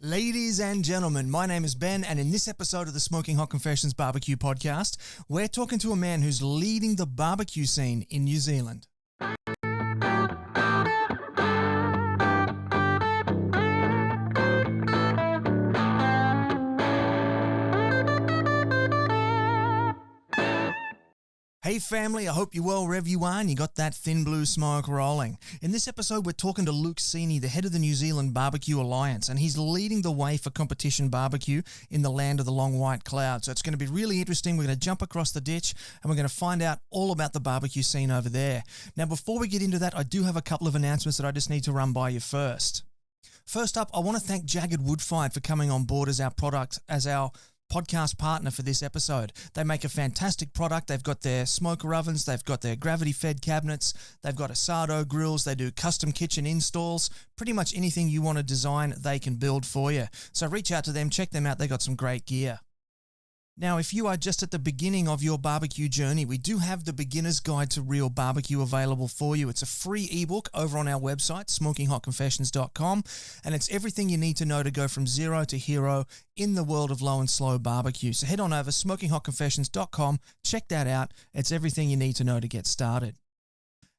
Ladies and gentlemen, my name is Ben, and in this episode of the Smoking Hot Confessions Barbecue podcast, we're talking to a man who's leading the barbecue scene in New Zealand. Hey family, I hope you're well wherever you are and you got that thin blue smoke rolling. In this episode, we're talking to Luke Seeney, the head of the New Zealand Barbecue Alliance, and he's leading the way for competition barbecue in the land of the long white cloud. So it's going to be really interesting. We're going to jump across the ditch and we're going to find out all about the barbecue scene over there. Now, before we get into that, I do have a couple of announcements that I just need to run by you first. First up, I want to thank Jagged Woodfired for coming on board as our podcast partner for this episode. They make a fantastic product. They've got their smoker ovens, they've got their gravity-fed cabinets, they've got asado grills, they do custom kitchen installs. Pretty much anything you want to design, they can build for you. So reach out to them, check them out. They got some great gear. Now, if you are just at the beginning of your barbecue journey, we do have the Beginner's Guide to Real Barbecue available for you. It's a free ebook over on our website, smokinghotconfessions.com, and it's everything you need to know to go from zero to hero in the world of low and slow barbecue. So head on over, smokinghotconfessions.com, check that out. It's everything you need to know to get started.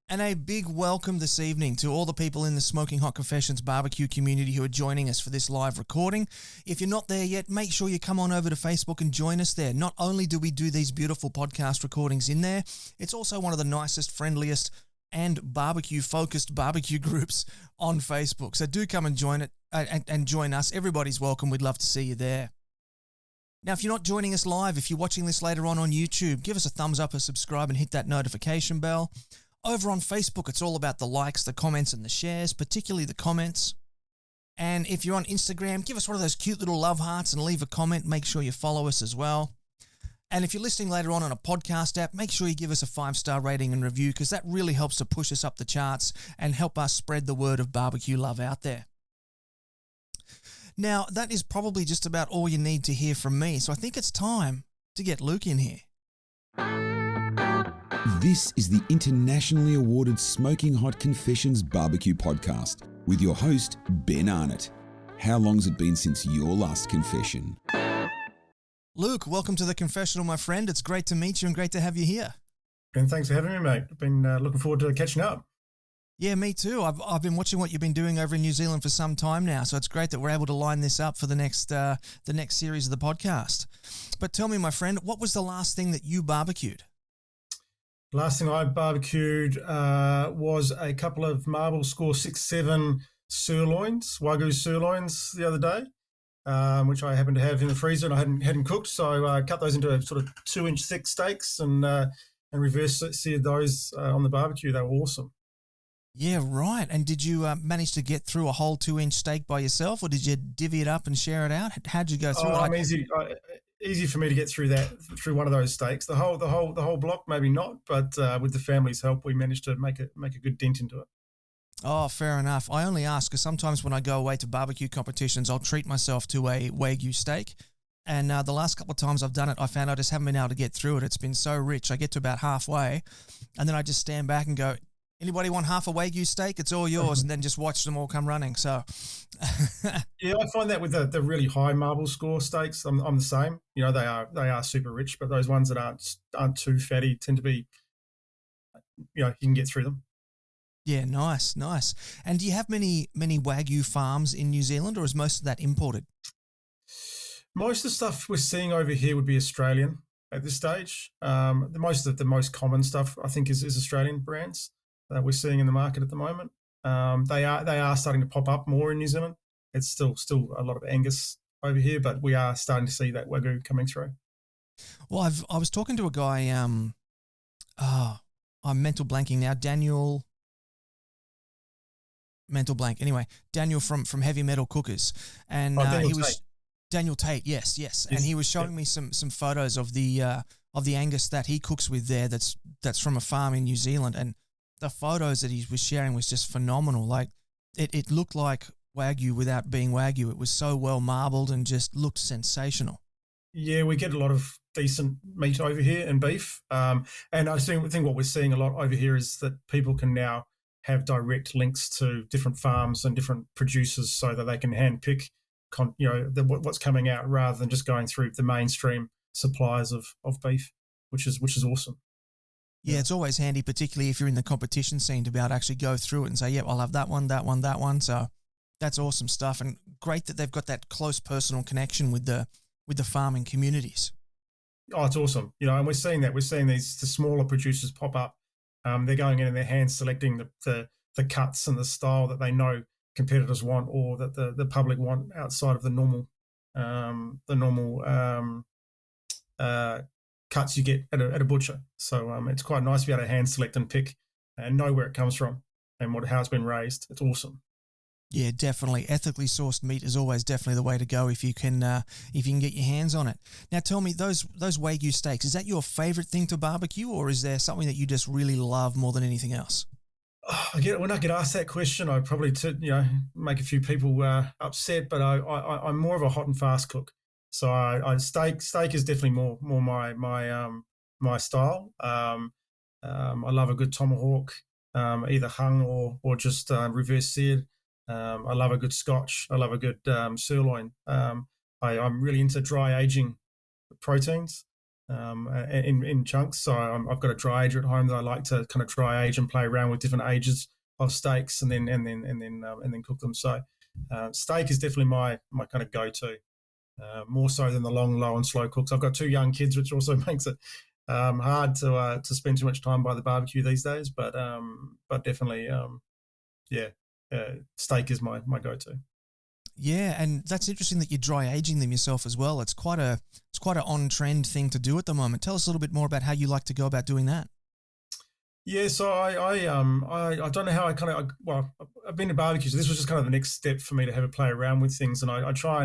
And a big welcome this evening to all the people in the Smoking Hot Confessions barbecue community who are joining us for this live recording. If you're not there yet, make sure you come on over to Facebook and join us there. Not only do we do these beautiful podcast recordings in there, it's also one of the nicest, friendliest, and barbecue-focused barbecue groups on Facebook. So do come and join it and join us. Everybody's welcome. We'd love to see you there. Now, if you're not joining us live, if you're watching this later on YouTube, give us a thumbs up, a subscribe, and hit that notification bell. Over on Facebook, it's all about the likes, the comments, and the shares, particularly the comments. And if you're on Instagram, give us one of those cute little love hearts and leave a comment. Make sure you follow us as well. And if you're listening later on a podcast app, make sure you give us a 5-star rating and review because that really helps to push us up the charts and help us spread the word of barbecue love out there. Now, that is probably just about all you need to hear from me, so I think it's time to get Luke in here. This is the internationally awarded Smoking Hot Confessions Barbecue Podcast with your host, Ben Arnott. How long's it been since your last confession? Luke, welcome to the confessional, my friend. It's great to meet you and great to have you here. Ben, thanks for having me, mate. I've been looking forward to catching up. Yeah, me too. I've been watching what you've been doing over in New Zealand for some time now, so it's great that we're able to line this up for the next series of the podcast. But tell me, my friend, what was the last thing that you barbecued? Last thing I barbecued was a couple of Marble Score 6-7 sirloins, Wagyu sirloins the other day, which I happened to have in the freezer and I hadn't cooked. So I cut those into sort of 2-inch thick steaks and reverse seared those on the barbecue. They were awesome. Yeah, right. And did you manage to get through a whole 2-inch steak by yourself or did you divvy it up and share it out? How'd you go through it? Easy for me to get through one of those steaks. The whole block, maybe not, but with the family's help, we managed to make a good dent into it. Oh, fair enough. I only ask because sometimes when I go away to barbecue competitions, I'll treat myself to a Wagyu steak. And the last couple of times I've done it, I found I just haven't been able to get through it. It's been so rich. I get to about halfway, and then I just stand back and go, anybody want half a Wagyu steak? It's all yours, and then just watch them all come running. So, yeah, I find that with the really high Marble Score steaks, I'm the same. You know, they are super rich, but those ones that aren't too fatty tend to be, you can get through them. Yeah, nice. And do you have many Wagyu farms in New Zealand, or is most of that imported? Most of the stuff we're seeing over here would be Australian at this stage. The most common stuff I think is Australian brands that we're seeing in the market at the moment. They are starting to pop up more in New Zealand. It's still a lot of Angus over here, but we are starting to see that Wagyu coming through. Well, I was talking to a guy, I'm mental blanking now, Daniel from Heavy Metal Cookers. And Daniel Tate, yes. And he was showing me some photos of the Angus that he cooks with there that's from a farm in New Zealand, and the photos that he was sharing was just phenomenal. Like it looked like Wagyu without being Wagyu. It was so well marbled and just looked sensational. Yeah, we get a lot of decent meat over here and beef. And I think what we're seeing a lot over here is that people can now have direct links to different farms and different producers so that they can handpick what's coming out, rather than just going through the mainstream suppliers of beef, which is awesome. Yeah, it's always handy, particularly if you're in the competition scene, to be able to actually go through it and say, yep, I'll have that one, that one, that one. So that's awesome stuff, and great that they've got that close personal connection with the farming communities. Oh, it's awesome. And we're seeing that. We're seeing the smaller producers pop up. They're going in and they're hand selecting the cuts and the style that they know competitors want, or that the public want, outside of the normal cuts you get at a butcher. So it's quite nice to be able to hand select and pick and know where it comes from and how it's been raised. It's awesome. Yeah, definitely. Ethically sourced meat is always definitely the way to go if you can get your hands on it. Now, tell me, those Wagyu steaks, is that your favourite thing to barbecue, or is there something that you just really love more than anything else? When I get asked that question, I probably make a few people upset, but I'm more of a hot and fast cook. So steak is definitely more my style. I love a good tomahawk, either hung or just reverse seared. I love a good Scotch. I love a good sirloin. I'm really into dry aging proteins in chunks. So I've got a dry ager at home that I like to kind of dry age and play around with different ages of steaks, and then cook them. So steak is definitely my kind of go-to, more so than the long, low, and slow cooks. I've got 2 young kids, which also makes it hard to spend too much time by the barbecue these days. But definitely, steak is my go-to. Yeah, and that's interesting that you're dry aging them yourself as well. It's quite an on-trend thing to do at the moment. Tell us a little bit more about how you like to go about doing that. Yeah, so I don't know how I've been to barbecues, so this was just kind of the next step for me to have a play around with things, and I try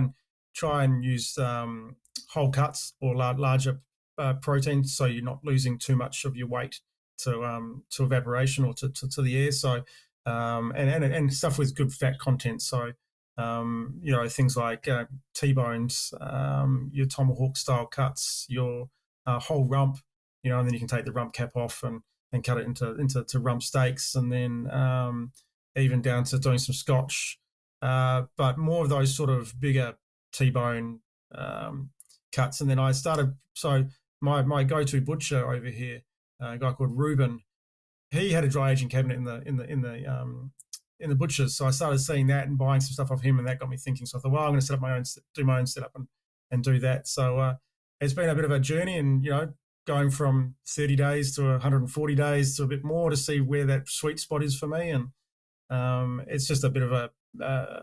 and use whole cuts or larger proteins, so you're not losing too much of your weight to evaporation or to the air. So and stuff with good fat content. So things like T-bones, your tomahawk style cuts, your whole rump, and then you can take the rump cap off and cut it into rump steaks, and then even down to doing some Scotch, but more of those sort of bigger T-bone cuts. And then I started, so my go-to butcher over here, a guy called Ruben, he had a dry aging cabinet in the butchers. So I started seeing that and buying some stuff off him, and that got me thinking. So I thought, well, I'm going to do my own setup and do that. So it's been a bit of a journey, and going from 30 days to 140 days to a bit more to see where that sweet spot is for me. And it's just a bit of a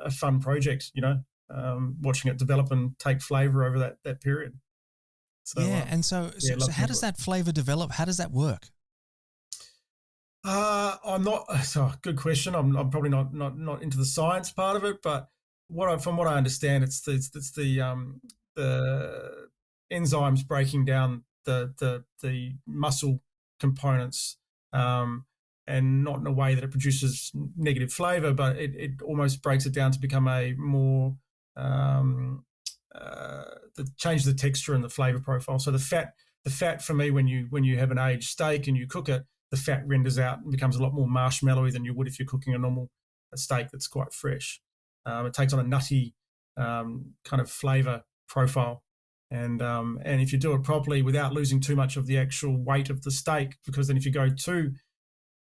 fun project, watching it develop and take flavour over that period. So, and so how does that flavour develop? How does that work? I'm not. Good question. I'm probably not into the science part of it, but from what I understand, it's the enzymes breaking down the muscle components, and not in a way that it produces negative flavour, but it almost breaks it down to become a more change the texture and the flavour profile. So the fat for me, when you have an aged steak and you cook it, the fat renders out and becomes a lot more marshmallowy than you would if you're cooking a steak that's quite fresh. It takes on a nutty kind of flavour profile, and if you do it properly without losing too much of the actual weight of the steak, because then if you go too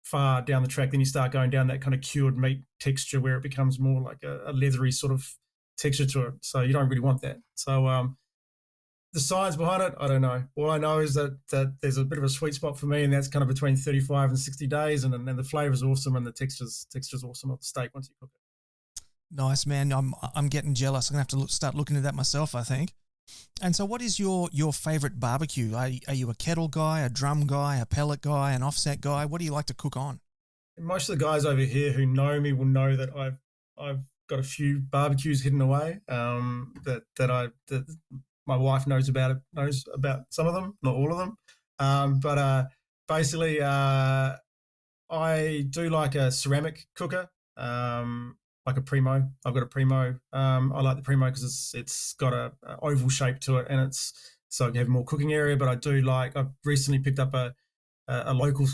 far down the track, then you start going down that kind of cured meat texture where it becomes more like a leathery sort of texture to it. So you don't really want that. So the science behind it, I don't know. All I know is that there's a bit of a sweet spot for me, and that's kind of between 35 and 60 days, and the flavour's awesome, and the texture's awesome of the steak once you cook it. Nice, man. I'm getting jealous. I'm going to have to start looking at that myself, I think. And so what is your favourite barbecue? Are you a kettle guy, a drum guy, a pellet guy, an offset guy? What do you like to cook on? Most of the guys over here who know me will know that I've got a few barbecues hidden away, that my wife knows about some of them, not all of them. But basically, I do like a ceramic cooker, like a Primo. I've got a Primo. I like the Primo because it's got a oval shape to it, and so I have more cooking area. But I've recently picked up a local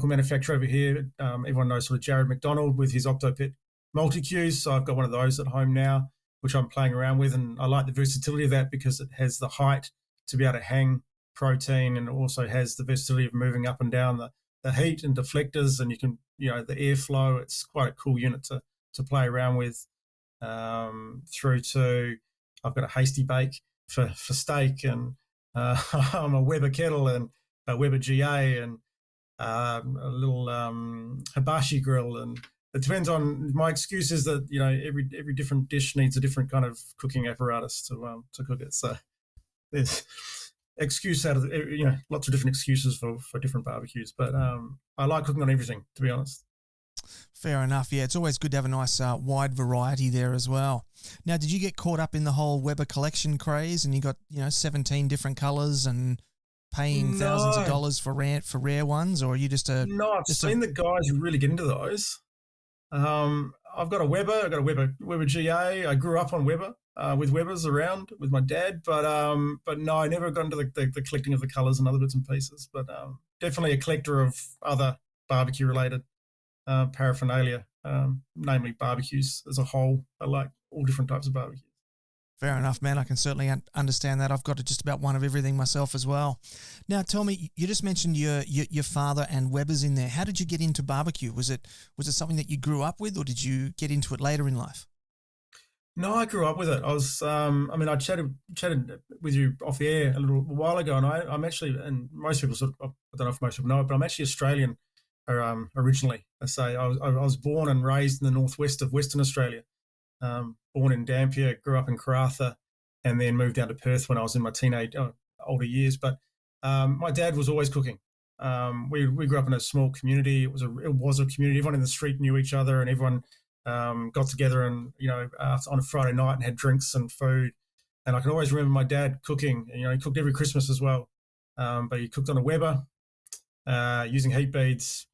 manufacturer over here. Everyone knows sort of Jared McDonald with his Octopit multi-Qs. So I've got one of those at home now. which I'm playing around with, and I like the versatility of that because it has the height to be able to hang protein, and it also has the versatility of moving up and down the heat and deflectors, and you can, the airflow. It's quite a cool unit to play around with. Through to, I've got a hasty bake for steak, and I'm a Weber kettle and a Weber GA, and a little hibachi grill, and it depends on. My excuse is that every different dish needs a different kind of cooking apparatus to cook it. So there's excuse out of lots of different excuses for different barbecues, but I like cooking on everything, to be honest. Fair enough. Yeah, it's always good to have a nice wide variety there as well. Now, did you get caught up in the whole Weber collection craze, and you got 17 different colours and paying thousands of dollars for rare ones, or are you just a? No, I've seen the guys who really get into those. I've got a Weber. I've got a Weber GA. I grew up on Weber with Webers around with my dad, but no, I never got into the collecting of the colours and other bits and pieces. But definitely a collector of other barbecue related paraphernalia, namely barbecues as a whole. I like all different types of barbecues. Fair enough, man. I can certainly understand that. I've got just about one of everything myself as well. Now, tell me, you just mentioned your father and Weber's in there. How did you get into barbecue? Was it something that you grew up with, or did you get into it later in life? No, I grew up with it. I was, I chatted with you off the air a little while ago, and I'm actually, and most people I don't know if most people know it, but I'm actually Australian originally. I was born and raised in the northwest of Western Australia. Born in Dampier, grew up in Karratha, and then moved down to Perth when I was in my older years. But my dad was always cooking. We grew up in a small community. It was a community. Everyone in the street knew each other, and everyone got together and on a Friday night and had drinks and food. And I can always remember my dad cooking. He cooked every Christmas as well, but he cooked on a Weber using heat beads.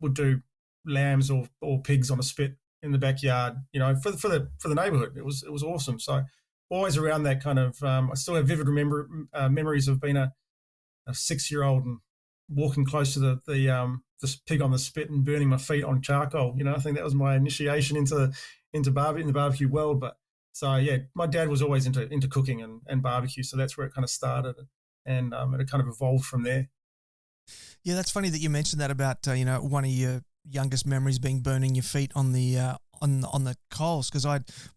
Would do lambs or pigs on a spit in the backyard, for the neighborhood. It was awesome. So always around that kind of, I still have vivid memories of being a 6-year-old and walking close to the pig on the spit and burning my feet on charcoal. I think that was my initiation into the barbecue world. But so yeah, my dad was always into cooking and barbecue. So that's where it kind of started, and it kind of evolved from there. Yeah, that's funny that you mentioned that about one of your youngest memories being burning your feet on the on the coals, because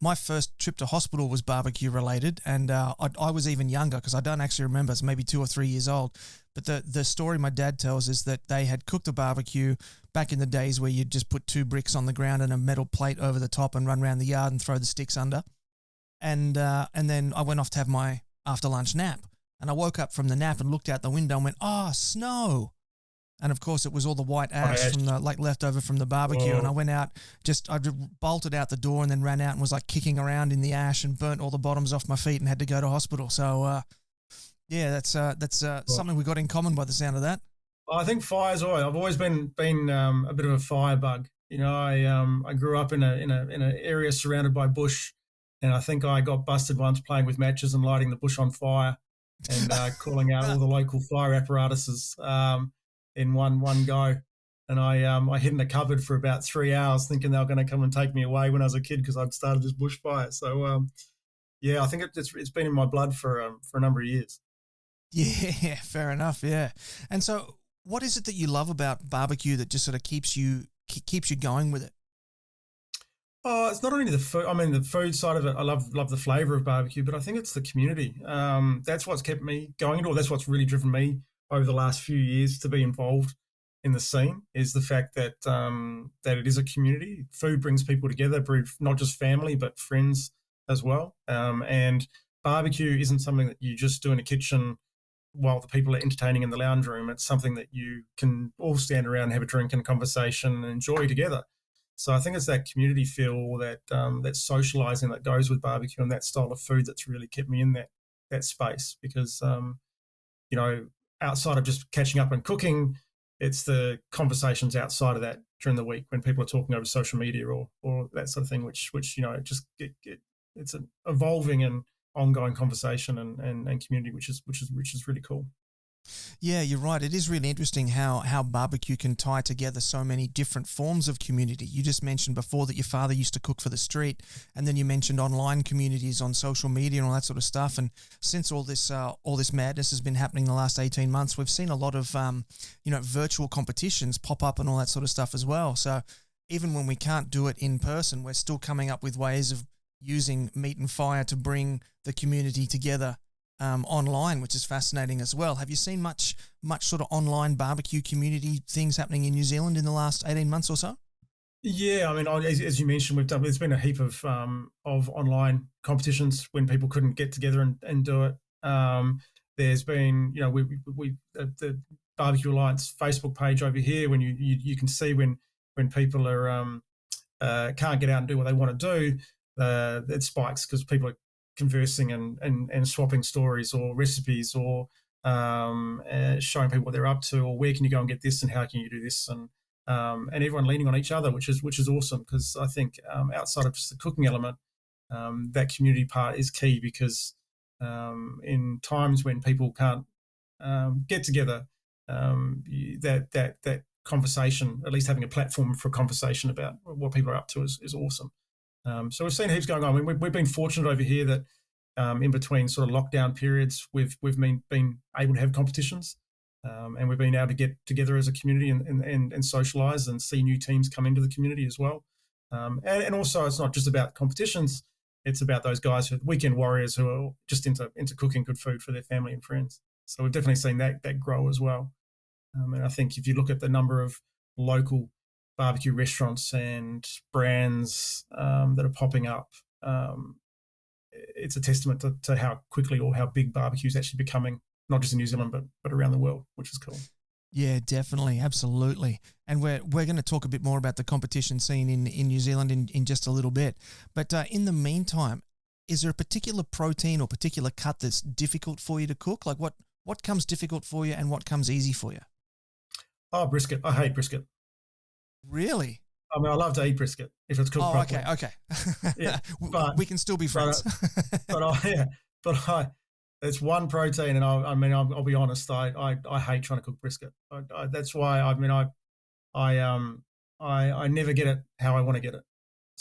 my first trip to hospital was barbecue related, and I was even younger because I don't actually remember. It's maybe 2 or 3 years old. But the story my dad tells is that they had cooked a barbecue back in the days where you'd just put 2 bricks on the ground and a metal plate over the top and run around the yard and throw the sticks under. And then I went off to have my after lunch nap, and I woke up from the nap and looked out the window and went, "Oh, snow." And of course, it was all the white ash from the left over from the barbecue. Whoa. And I went out, I bolted out the door and then ran out and was kicking around in the ash and burnt all the bottoms off my feet and had to go to hospital. So yeah, that's something we got in common by the sound of that. I think fires. I've always been a bit of a fire bug. I grew up in an area surrounded by bush, and I think I got busted once playing with matches and lighting the bush on fire, and calling out all the local fire apparatuses. In one go, and I hid in a cupboard for about 3 hours thinking they were going to come and take me away when I was a kid because I'd started this bushfire. So yeah, I think it's been in my blood for a number of years. Yeah, fair enough. Yeah, and so what is it that you love about barbecue that just sort of keeps you going with it? Oh, it's not only the food. I mean, the food side of it, I love the flavour of barbecue, but I think it's the community. That's what's kept me going, or that's what's really driven me over the last few years to be involved in the scene, is the fact that that it is a community. Food brings people together, not just family, but friends as well. And barbecue isn't something that you just do in a kitchen while the people are entertaining in the lounge room. It's something that you can all stand around and have a drink and conversation and enjoy together. So I think it's that community feel, that socialising that goes with barbecue and that style of food that's really kept me in that space, because outside of just catching up and cooking, it's the conversations outside of that during the week when people are talking over social media or that sort of thing, which it's an evolving and ongoing conversation and community, which is really cool. Yeah, you're right. It is really interesting how barbecue can tie together so many different forms of community. You just mentioned before that your father used to cook for the street, and then you mentioned online communities on social media and all that sort of stuff. And since all this madness has been happening the last 18 months, we've seen a lot of virtual competitions pop up and all that sort of stuff as well. So even when we can't do it in person, we're still coming up with ways of using meat and fire to bring the community together online, which is fascinating as well. Have you seen much sort of online barbecue community things happening in New Zealand in the last 18 months or so? Yeah, I mean, as you mentioned, there's been a heap of online competitions when people couldn't get together and do it. There's been, the Barbecue Alliance Facebook page over here, when you can see when people are can't get out and do what they want to do, it spikes because people are conversing and swapping stories or recipes or showing people what they're up to, or where can you go and get this and how can you do this, and everyone leaning on each other, which is awesome, because I think outside of just the cooking element, that community part is key, because in times when people can't get together, that conversation, at least having a platform for conversation about what people are up to, is awesome. So we've seen heaps going on. We've been fortunate over here that in between sort of lockdown periods, we've been able to have competitions, and we've been able to get together as a community and socialise and see new teams come into the community as well. And also, it's not just about competitions; it's about those guys, weekend warriors, who are just into cooking good food for their family and friends. So we've definitely seen that grow as well. And I think if you look at the number of local barbecue restaurants and brands that are popping up, it's a testament to how quickly or how big barbecue is actually becoming, not just in New Zealand, but around the world, which is cool. Yeah, definitely. Absolutely. And we're going to talk a bit more about the competition scene in New Zealand in just a little bit. But in the meantime, is there a particular protein or particular cut that's difficult for you to cook? Like what comes difficult for you and what comes easy for you? Oh, brisket. I hate brisket. Really? I mean, I love to eat brisket if it's cooked properly. Okay. Yeah, but we can still be friends. But it's one protein, and I'll be honest. I hate trying to cook brisket. That's why I never get it how I want to get it,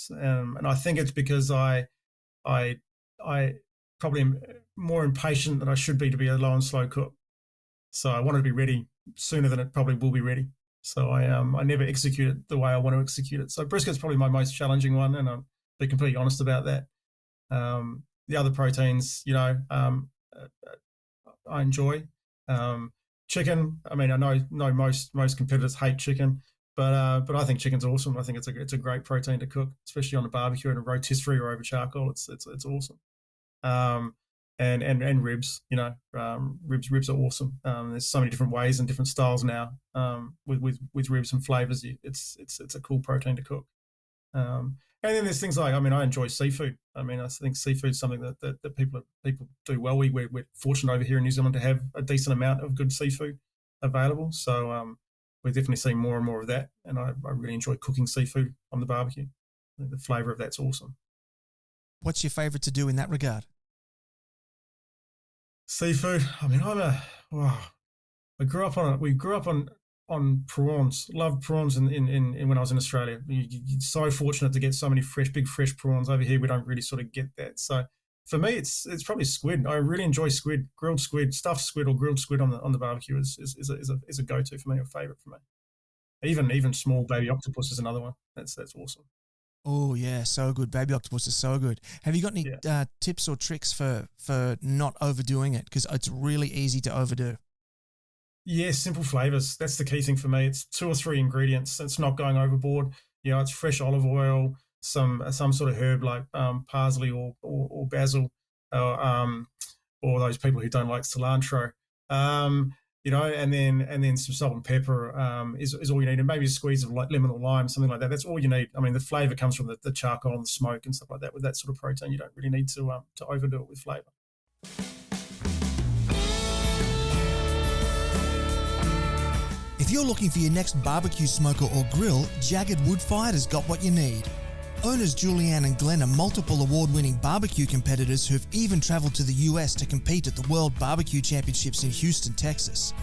and I think it's because I probably am more impatient than I should be to be a low and slow cook. So I want it to be ready sooner than it probably will be ready. So I never execute it the way I want to execute it. So brisket's probably my most challenging one, and I'll be completely honest about that. The other proteins, I enjoy. Chicken, I mean, I know most competitors hate chicken, but I think chicken's awesome. I think it's a great protein to cook, especially on a barbecue and a rotisserie or over charcoal. It's awesome. And ribs, ribs are awesome. There's so many different ways and different styles now with ribs and flavors. It's a cool protein to cook. And then there's things like, I enjoy seafood. I think seafood's something that people do well. We're fortunate over here in New Zealand to have a decent amount of good seafood available. So we're definitely seeing more and more of that. And I really enjoy cooking seafood on the barbecue. I think the flavour of that's awesome. What's your favourite to do in that regard? Seafood. We grew up on prawns. Loved prawns in when I was in Australia. You're so fortunate to get so many big fresh prawns. Over here we don't really sort of get that. So for me, it's probably squid. I really enjoy squid, grilled squid, stuffed squid or grilled squid on the barbecue is a go-to for me, a favourite for me. Even small baby octopus is another one. That's awesome. Oh yeah, so good. Baby octopus is so good. Have you got any tips or tricks for not overdoing it? Because it's really easy to overdo. Yeah, simple flavors. That's the key thing for me. It's 2 or 3 ingredients. It's not going overboard. It's fresh olive oil, some sort of herb like parsley or basil, or those people who don't like cilantro. And then some salt and pepper is all you need, and maybe a squeeze of lemon or lime, something like that. That's all you need. The flavor comes from the charcoal and the smoke and stuff like that. With that sort of protein, you don't really need to overdo it with flavor. If you're looking for your next barbecue smoker or grill, Jagged Wood Fired has got what you need. Owners Julianne and Glenn are multiple award-winning barbecue competitors who've even travelled to the US to compete at the World Barbecue Championships in Houston, Texas.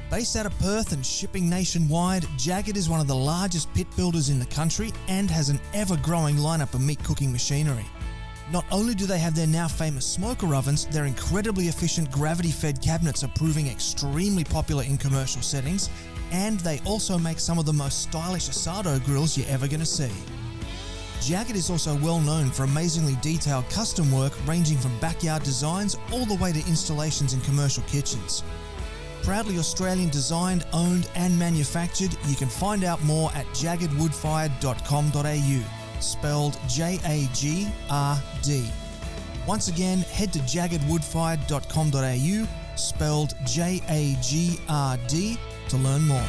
Based out of Perth and shipping nationwide, Jagged is one of the largest pit builders in the country and has an ever-growing lineup of meat cooking machinery. Not only do they have their now famous smoker ovens, their incredibly efficient gravity-fed cabinets are proving extremely popular in commercial settings, and they also make some of the most stylish asado grills you're ever going to see. Jagged is also well known for amazingly detailed custom work ranging from backyard designs all the way to installations in commercial kitchens. Proudly Australian designed, owned and manufactured, you can find out more at jaggedwoodfired.com.au, spelled J-A-G-R-D. Once again, head to jaggedwoodfired.com.au, spelled J-A-G-R-D, to learn more.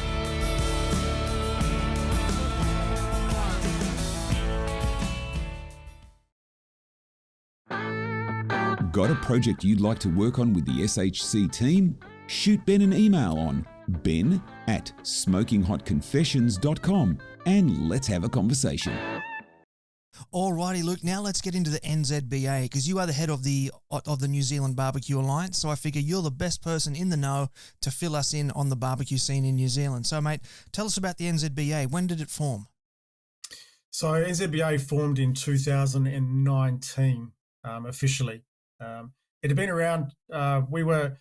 Got a project you'd like to work on with the SHC team? Shoot Ben an email on ben@smokinghotconfessions.com and let's have a conversation. Alrighty, Luke, now let's get into the NZBA, because you are the head of the New Zealand Barbecue Alliance, so I figure you're the best person in the know to fill us in on the barbecue scene in New Zealand. So, mate, tell us about the NZBA. When did it form? So NZBA formed in 2019, officially. It had been around, we were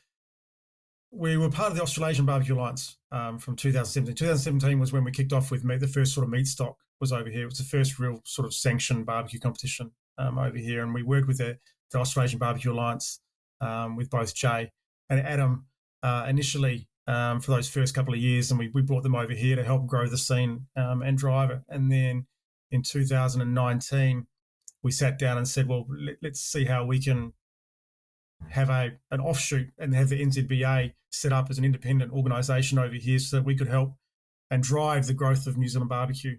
part of the Australasian Barbecue Alliance from 2017. 2017 was when we kicked off with meat. The first sort of meat stock was over here. It was the first real sort of sanctioned barbecue competition over here. And we worked with the Australasian Barbecue Alliance with both Jay and Adam initially for those first couple of years. And we brought them over here to help grow the scene and drive it. And then in 2019, we sat down and said, well, let's see how we can have an offshoot and have the NZBA set up as an independent organisation over here so that we could help and drive the growth of New Zealand barbecue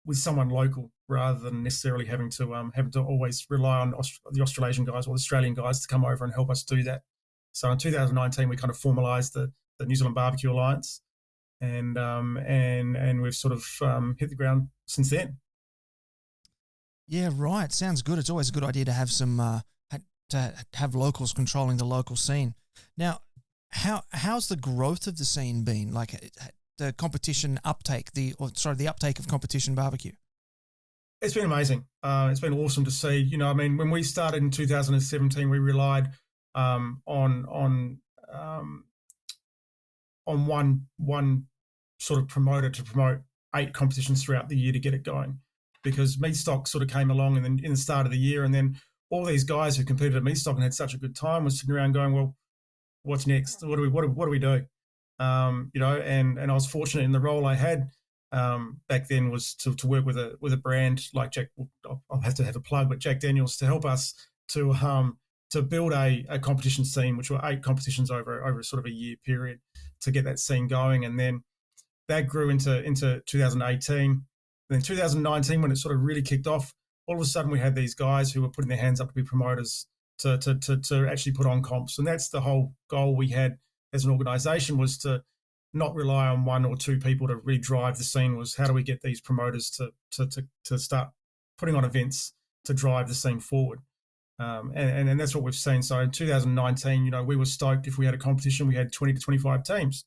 with someone local rather than necessarily having to always rely on the Australasian guys or the Australian guys to come over and help us do that. So in 2019, we kind of formalised the New Zealand Barbecue Alliance, and we've sort of hit the ground since then. Yeah, right. Sounds good. It's always a good idea to have some to have locals controlling the local scene. Now, how's the growth of the scene been? Like the competition uptake, the uptake of competition barbecue? It's been amazing. It's been awesome to see. You know, I mean, when we started in 2017, we relied on one sort of promoter to promote 8 competitions throughout the year to get it going, because meat stock sort of came along in the start of the year, and then all these guys who competed at meat stock and had such a good time was sitting around going, well, what's next? What do we do? You know, and I was fortunate in the role I had back then was to work with a brand like Jack. I'll have to have a plug, but Jack Daniels, to help us to build a competition scene, which were 8 competitions over sort of a year period to get that scene going, and then that grew into 2018. And then 2019, when it sort of really kicked off, all of a sudden we had these guys who were putting their hands up to be promoters to actually put on comps. And that's the whole goal we had as an organisation, was to not rely on 1 or 2 people to really drive the scene. Was how do we get these promoters to start putting on events to drive the scene forward? And that's what we've seen. So in 2019, you know, we were stoked if we had a competition. We had 20 to 25 teams.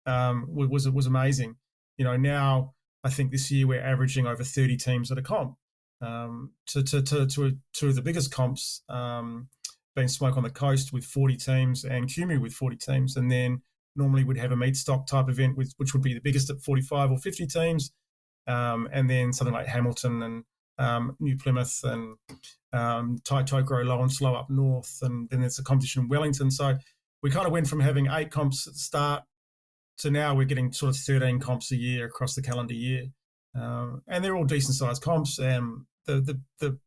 It was amazing. You know, now I think this year we're averaging over 30 teams at a comp. Two of the biggest comps being Smoke on the Coast with 40 teams and Kumu with 40 teams. And then normally we'd have a meat stock type event which would be the biggest at 45 or 50 teams. And then something like Hamilton and New Plymouth and Tokoro Low and Slow up north. And then there's a competition in Wellington. So we kind of went from having 8 comps at the start to now we're getting sort of 13 comps a year across the calendar year. And they're all decent sized comps. The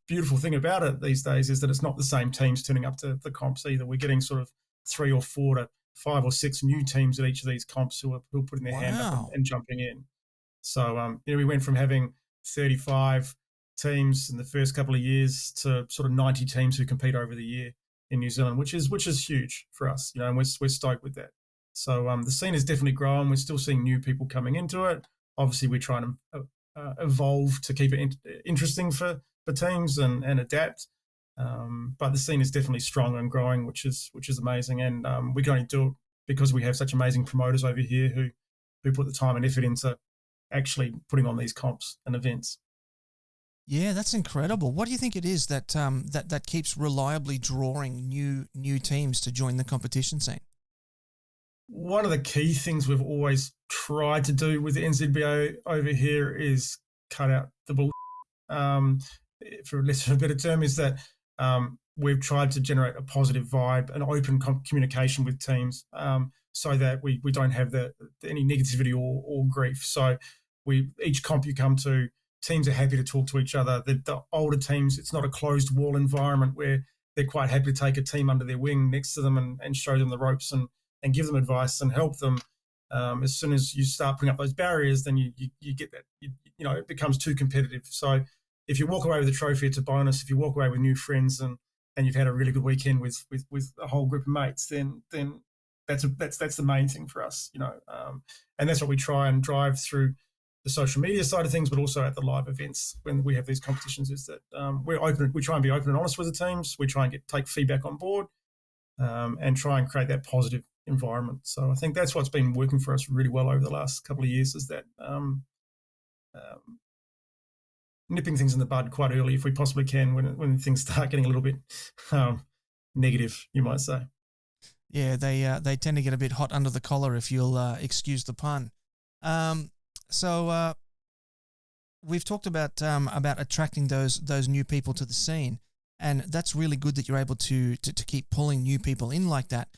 beautiful thing about it these days is that it's not the same teams turning up to the comps either. We're getting sort of 3 or 4 to 5 or 6 new teams at each of these comps who are putting their hand up and jumping in. So, you know, we went from having 35 teams in the first couple of years to sort of 90 teams who compete over the year in New Zealand, which is huge for us, you know, and we're stoked with that. So the scene is definitely growing. We're still seeing new people coming into it. Obviously, we're trying to evolve to keep it interesting for teams and adapt. But the scene is definitely strong and growing, which is amazing. And we can only do it because we have such amazing promoters over here who put the time and effort into actually putting on these comps and events. Yeah, that's incredible. What do you think it is that that keeps reliably drawing new teams to join the competition scene? One of the key things we've always tried to do with the NZBA over here is cut out the bull. For less of a better term, is that we've tried to generate a positive vibe and open communication with teams, so that we don't have any negativity or grief. So each comp you come to, teams are happy to talk to each other. The older teams, it's not a closed wall environment where they're quite happy to take a team under their wing next to them and show them the ropes and give them advice and help them. As soon as you start putting up those barriers, then you get that, it becomes too competitive. So if you walk away with a trophy, it's a bonus. If you walk away with new friends and you've had a really good weekend with a whole group of mates, then that's the main thing for us, and that's what we try and drive through the social media side of things, but also at the live events when we have these competitions, is that we try and be open and honest with the teams. We try and take feedback on board, and try and create that positive environment. So I think that's what's been working for us really well over the last couple of years, is that nipping things in the bud quite early if we possibly can when things start getting a little bit negative, you might say. Yeah, they tend to get a bit hot under the collar, if you'll excuse the pun. So we've talked about attracting those new people to the scene, and that's really good that you're able to keep pulling new people in like that.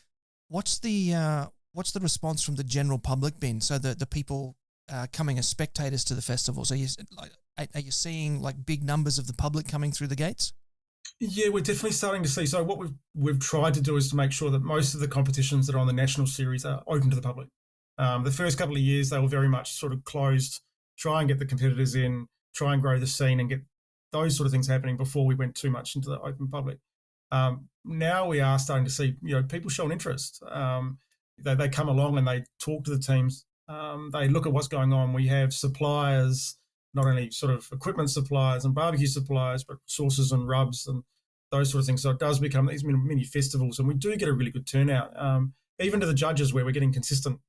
What's the response from the general public been? So the people coming as spectators to the festivals, are you seeing like big numbers of the public coming through the gates? Yeah, we're definitely starting to see. So what we've tried to do is to make sure that most of the competitions that are on the national series are open to the public. The first couple of years, they were very much sort of closed, try and get the competitors in, try and grow the scene and get those sort of things happening before we went too much into the open public. Now we are starting to see, people showing interest. They come along and they talk to the teams. They look at what's going on. We have suppliers, not only sort of equipment suppliers and barbecue suppliers, but sauces and rubs and those sort of things. So it does become these mini festivals, and we do get a really good turnout, even to the judges, where we're getting consistent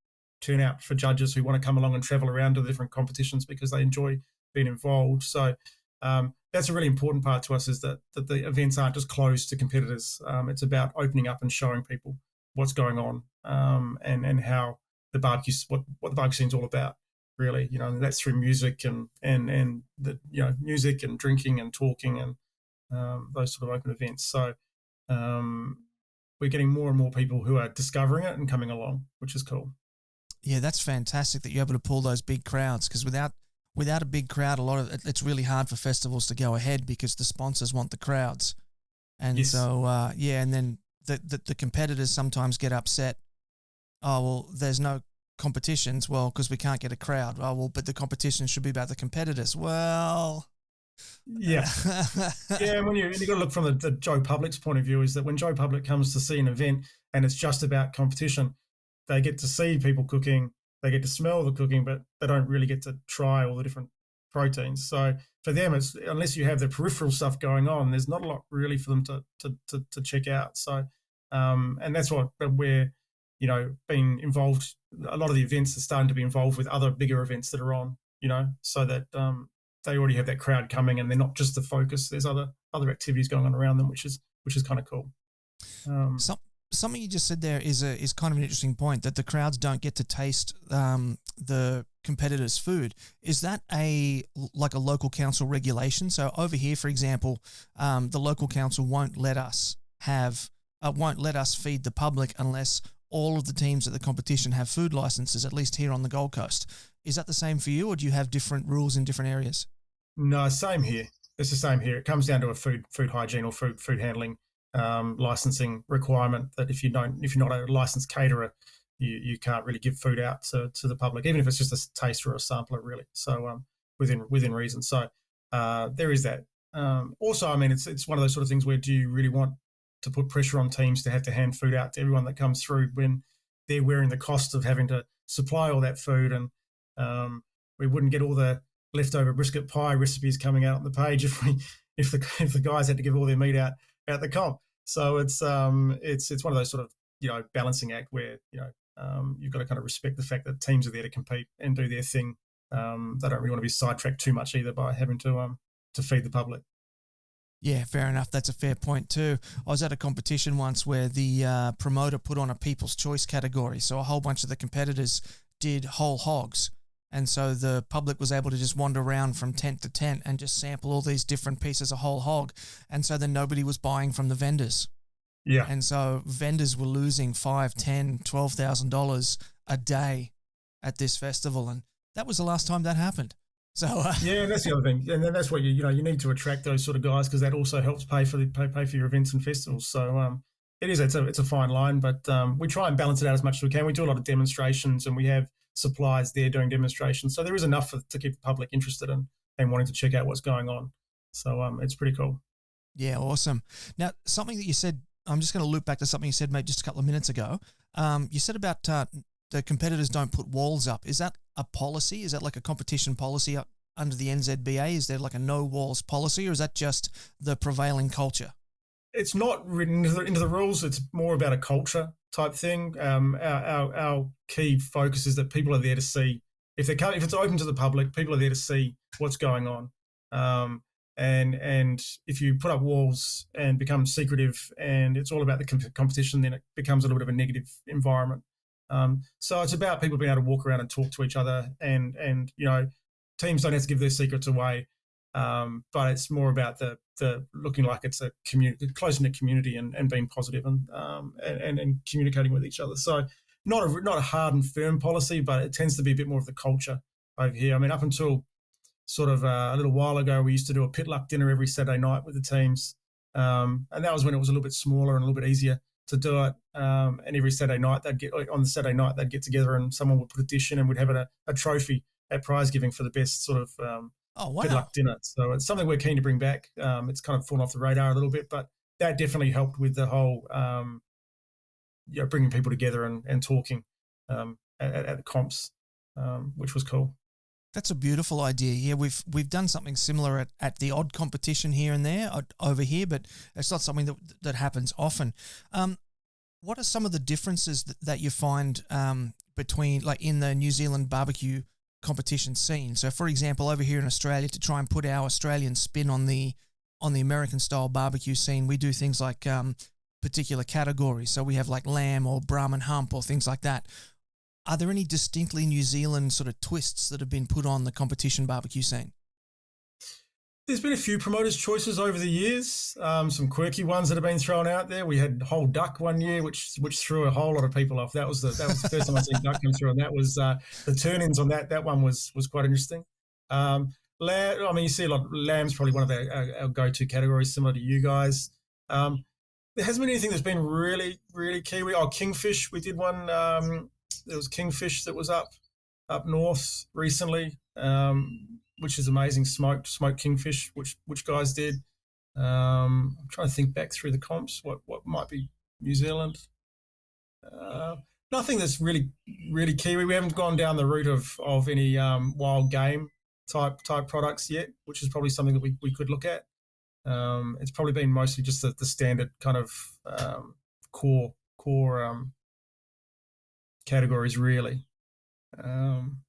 turnout for judges who want to come along and travel around to the different competitions because they enjoy being involved. So that's a really important part to us, is that the events aren't just closed to competitors. It's about opening up and showing people what's going on, and how the barbecue, what the barbecue scene's all about, really. And that's through music and the music and drinking and talking and those sort of open events. So we're getting more and more people who are discovering it and coming along, which is cool. Yeah, that's fantastic that you're able to pull those big crowds, because without a big crowd, it's really hard for festivals to go ahead because the sponsors want the crowds. And yes. So, and then the competitors sometimes get upset. Oh, well, there's no competitions. Well, because we can't get a crowd. Oh, well, but the competition should be about the competitors. Well... Yeah. Yeah, and you got to look from the Joe Public's point of view, is that when Joe Public comes to see an event and it's just about competition, they get to see people cooking, they get to smell the cooking, but they don't really get to try all the different proteins. So for them, it's, unless you have the peripheral stuff going on, there's not a lot really for them to check out. So and that's what we're being involved. A lot of the events are starting to be involved with other bigger events that are on, so that they already have that crowd coming, and they're not just the focus. There's other activities going on around them, which is kind of cool. Something you just said there is kind of an interesting point, that the crowds don't get to taste the competitors' food. Is that like a local council regulation? So over here, for example, the local council won't let us feed the public unless all of the teams at the competition have food licenses, at least here on the Gold Coast. Is that the same for you, or do you have different rules in different areas? No, same here. It's the same here. It comes down to a food hygiene or food handling licensing requirement, that if you're not a licensed caterer, you can't really give food out to the public, even if it's just a taster or a sampler, really. So within reason. So there is that. Also, I mean, it's one of those sort of things where, do you really want to put pressure on teams to have to hand food out to everyone that comes through when they're wearing the cost of having to supply all that food? And we wouldn't get all the leftover brisket pie recipes coming out on the page if the guys had to give all their meat out at the comp. So it's one of those sort of balancing act where you've got to kind of respect the fact that teams are there to compete and do their thing. They don't really want to be sidetracked too much either by having to feed the public. Yeah, fair enough. That's a fair point too. I was at a competition once where the promoter put on a People's Choice category. So a whole bunch of the competitors did whole hogs. And so the public was able to just wander around from tent to tent and just sample all these different pieces of whole hog. And so then nobody was buying from the vendors. Yeah. And so vendors were losing $5,000, $10,000, $12,000 a day at this festival. And that was the last time that happened. So yeah, and that's the other thing, and then that's what you need to attract those sort of guys, because that also helps pay for your events and festivals. So it's a fine line, but we try and balance it out as much as we can. We do a lot of demonstrations, and we have suppliers there doing demonstrations, so there is enough to keep the public interested and wanting to check out what's going on. So it's pretty cool. Yeah, awesome. Now, something that you said, I'm just going to loop back to something you said, mate, just a couple of minutes ago. You said about the competitors don't put walls up. Is that a policy? Is that like a competition policy under the NZBA? Is there like a no walls policy, or is that just the prevailing culture? It's not written into the rules. It's more about a culture type thing. Our key focus is that people are there to see. If it's open to the public, people are there to see what's going on. And if you put up walls and become secretive and it's all about the competition, then it becomes a little bit of a negative environment. So it's about people being able to walk around and talk to each other, and teams don't have to give their secrets away, but it's more about the looking like it's a community, close-knit community, and being positive and communicating with each other. So not a hard and firm policy, but it tends to be a bit more of the culture over here. I mean, up until sort of a little while ago, we used to do a pit luck dinner every Saturday night with the teams, and that was when it was a little bit smaller and a little bit easier to do it. And every Saturday night they'd get together and someone would put a dish in, and we'd have a trophy at prize giving for the best sort of pit luck dinner. So it's something we're keen to bring back. It's kind of fallen off the radar a little bit, but that definitely helped with the whole bringing people together and talking at the comps, which was cool. That's a beautiful idea. Yeah, we've done something similar at the odd competition here and there over here, but it's not something that happens often. What are some of the differences that you find between, like, in the New Zealand barbecue competition scene? So, for example, over here in Australia, to try and put our Australian spin on the American style barbecue scene, we do things like particular categories. So we have like lamb or Brahman hump or things like that. Are there any distinctly New Zealand sort of twists that have been put on the competition barbecue scene? There's been a few promoters' choices over the years, some quirky ones that have been thrown out there. We had whole duck one year, which threw a whole lot of people off. That was the first time I seen duck come through, and that was the turn-ins on that. That one was quite interesting. Lamb, I mean, you see a lot. Lamb's probably one of our go-to categories, similar to you guys. There hasn't been anything that's been really, really Kiwi. Oh, kingfish, we did one. There was kingfish that was up north recently, which is amazing. Smoked kingfish, which guys did. I'm trying to think back through the comps. What might be New Zealand? Nothing that's really, really Kiwi. We haven't gone down the route of any wild game type products yet, which is probably something that we could look at. It's probably been mostly just the standard kind of core categories, really.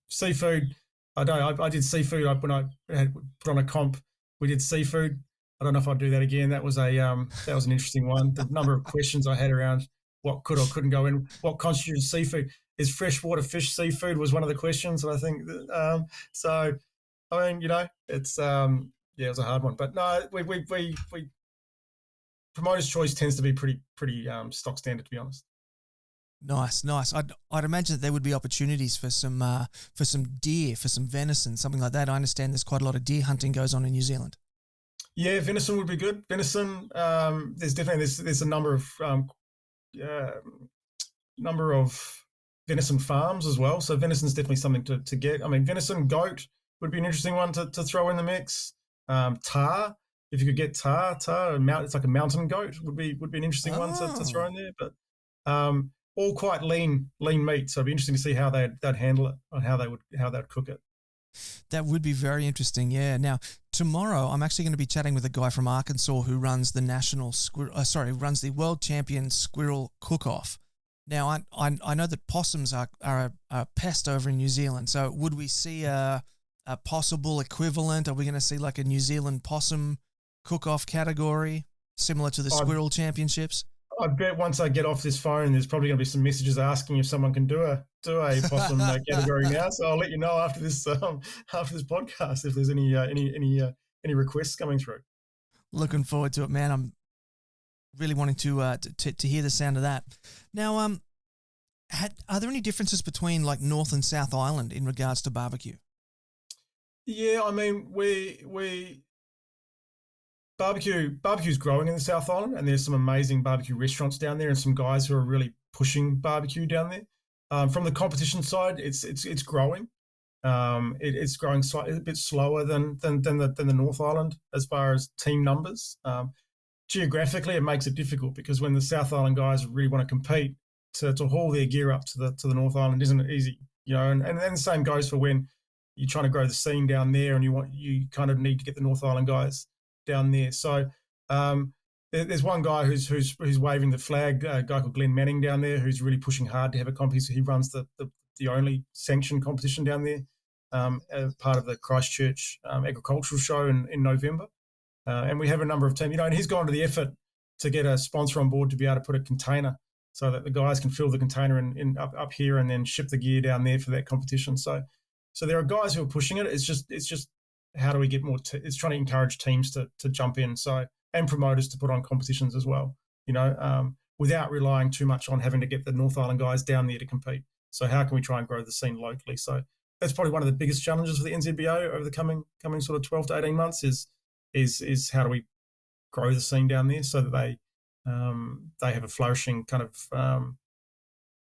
Seafood, I did seafood when I had put on a comp. We did seafood. I don't know if I'd do that again. That was an interesting one. The number of questions I had around what could or couldn't go in, what constitutes seafood. Is freshwater fish seafood was one of the questions, and I think so. I mean, it's it was a hard one, but no, we promoter's choice tends to be pretty stock standard, to be honest. Nice. I'd imagine that there would be opportunities for some deer, for some venison, something like that. I understand there's quite a lot of deer hunting goes on in New Zealand. Yeah, venison would be good. Venison, there's a number of venison farms as well. So venison's definitely something to get. I mean, venison, goat would be an interesting one to throw in the mix. Tar, if you could get tar, it's like a mountain goat would be an interesting one to throw in there. But all quite lean meat, so it'd be interesting to see how they'd handle it, or how they'd cook it. That would be very interesting, yeah. Now, tomorrow I'm actually going to be chatting with a guy from Arkansas who runs the runs the World Champion Squirrel Cook-Off. Now, I know that possums are a pest over in New Zealand, so would we see a possible equivalent? Are we going to see like a New Zealand possum cook-off category similar to the Squirrel Championships? I bet once I get off this phone, there's probably going to be some messages asking if someone can do a possum category now. So I'll let you know after this podcast if there's any requests coming through. Looking forward to it, man. I'm really wanting to hear the sound of that. Now, are there any differences between like North and South Island in regards to barbecue? Yeah, I mean, barbecue's growing in the South Island, and there's some amazing barbecue restaurants down there, and some guys who are really pushing barbecue down there. From the competition side, it's growing. It's growing slightly a bit slower than the North Island as far as team numbers. Geographically, it makes it difficult because when the South Island guys really want to compete, to haul their gear up to the North Island isn't easy, and the same goes for when you're trying to grow the scene down there, and you kind of need to get the North Island guys down there. So there's one guy who's waving the flag, a guy called Glenn Manning down there, who's really pushing hard to have a competition. He runs the only sanctioned competition down there as part of the Christchurch agricultural show in November. And we have a number of teams, and he's gone to the effort to get a sponsor on board to be able to put a container so that the guys can fill the container up here and then ship the gear down there for that competition. So there are guys who are pushing it. It's just how do we get more? It's trying to encourage teams to jump in, and promoters to put on competitions as well. Without relying too much on having to get the North Island guys down there to compete. So how can we try and grow the scene locally? So that's probably one of the biggest challenges for the NZBA over the coming sort of 12 to 18 months is how do we grow the scene down there so that they have a flourishing kind of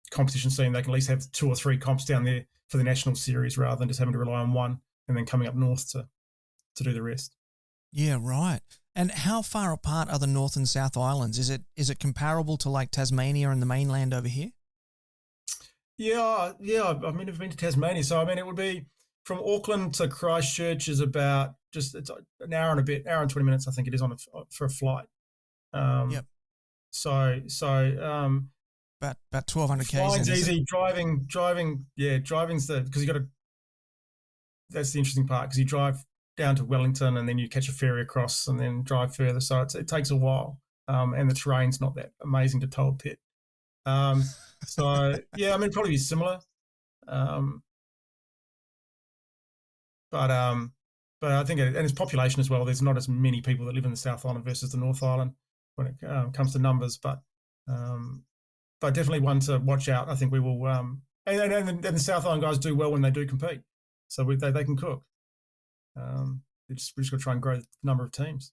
competition scene. They can at least have 2 or 3 comps down there for the national series rather than just having to rely on one and then coming up north to do the rest. Yeah, right. And how far apart are the North and South Islands? Is it comparable to like Tasmania and the mainland over here? Yeah. I mean, I've been to Tasmania, so I mean, it would be from Auckland to Christchurch is about it's an hour and a bit, hour and 20 minutes, I think it is for a flight. Yep. So about 1,200 k's. Flying's easy. Driving's because you got to. That's the interesting part because you drive down to Wellington and then you catch a ferry across and then drive further. So it takes a while, and the terrain's not that amazing to tow a pit. So yeah, I mean probably be similar, but I think and its population as well. There's not as many people that live in the South Island versus the North Island when it comes to numbers, but definitely one to watch out. I think we will, and the South Island guys do well when they do compete, so they can cook. We just got to try and grow the number of teams.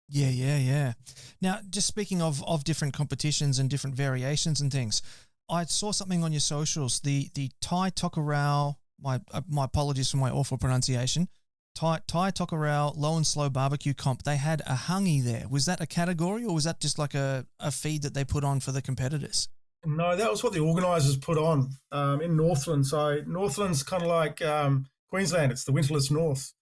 Yeah. Now, just speaking of different competitions and different variations and things, I saw something on your socials. The Thai Tokarao. My apologies for my awful pronunciation. Thai Tokarao Low and Slow Barbecue Comp. They had a hangi there. Was that a category or was that just like a feed that they put on for the competitors? No, that was what the organisers put on in Northland. So Northland's kind of like Queensland. It's the winterless north.